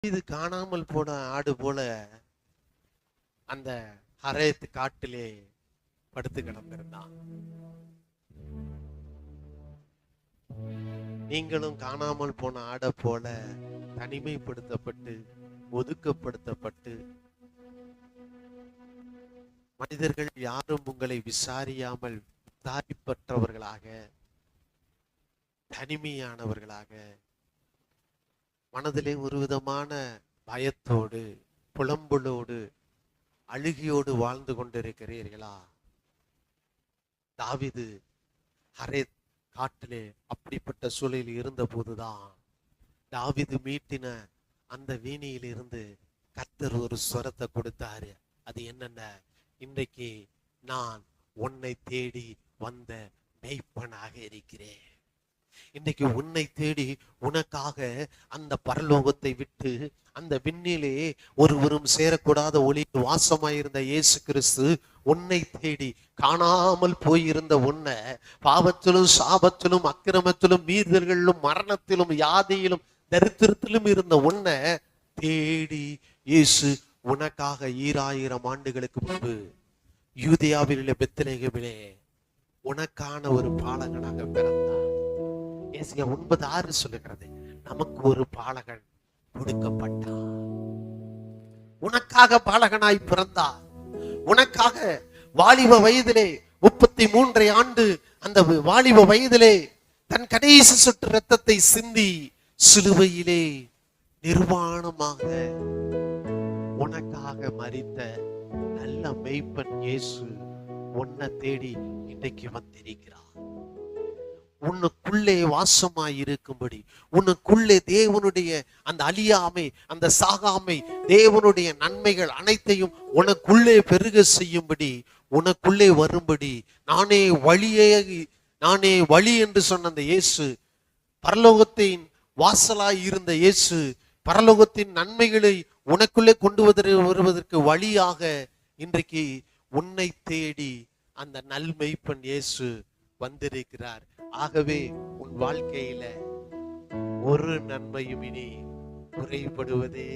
இது காணாமல் போன ஆடு போல அந்த ஹரேத் காட்டிலே படுத்து கிடந்திருந்தான். நீங்களும் காணாமல் போன ஆடை போல தனிமைப்படுத்தப்பட்டு ஒதுக்கப்படுத்தப்பட்டு மனிதர்கள் யாரும் உங்களை விசாரியாமல் விசாரிப்பற்றவர்களாக தனிமையானவர்களாக மனதிலே ஒரு விதமான பயத்தோடு புலம்பலோடு அழுகியோடு வாழ்ந்து கொண்டிருக்கிறீர்களா? தாவீது ஹரேத் காட்டிலே அப்படிப்பட்ட சூழலில் இருந்த போதுதான் தாவீது மீட்டின அந்த வீணையில் இருந்து கர்த்தர் ஒரு ஸ்வரத்தை கொடுத்தாரு. அது என்னென்ன? இன்றைக்கு நான் உன்னை தேடி வந்த மெய்ப்பனாக இருக்கிறேன். இன்னைக்கு உன்னை தேடி உனக்காக அந்த பரலோகத்தை விட்டு அந்த விண்ணிலே ஒருவரும் சேரக்கூடாத ஒளியில் வாசமாயிருந்த இயேசு கிறிஸ்து உன்னை தேடி காணாமல் போயிருந்த உன்னை, பாவத்திலும் சாபத்திலும் அக்கிரமத்திலும் மீறுதல்களிலும் மரணத்திலும் வியாதியிலும் தரித்திரத்திலும் இருந்த உன்னை தேடி இயேசு உனக்காக 2000 ஆண்டுகளுக்கு முன்பு யூதேயாவிலே பெத்லகேமிலே உனக்கான ஒரு பாலகனாக பிறந்தார். ஏசாயா 9:6 சொல்லுகிறது, நமக்கு ஒரு பாலகன் கொடுக்கப்பட்டான். உனக்காக பாலகனாய் பிறந்தார். உனக்காக வாலிப வயதிலே 33 ஆண்டு அந்த வாலிப வயதிலே தன் கடைசி சொட்டு ரத்தத்தை சிந்தி சிலுவையிலே நிர்வாணமாக உனக்காக மரித்த நல்ல மெய்ப்பன் இயேசு உன்னை தேடி இன்றைக்கு வந்திருக்கிறார். உனக்குள்ளே வாசமாய் இருக்கும்படி, உனக்குள்ளே தேவனுடைய அந்த அழியாமை, அந்த சாகாமை, தேவனுடைய நன்மைகள் அனைத்தையும் உனக்குள்ளே பெருக செய்யும்படி, உனக்குள்ளே வரும்படி, நானே வழி என்று சொன்ன அந்த இயேசு, பரலோகத்தின் வாசலாய் இருந்த இயேசு, பரலோகத்தின் நன்மைகளை உனக்குள்ளே கொண்டு வருவதற்கு வழியாக இன்றைக்கு உன்னை தேடி அந்த நல்மெய்ப்பன் இயேசு வந்திருக்கிறார். ஆகவே உன் வாழ்க்கையில ஒரு நன்மையும் இனி குறைபடுவதே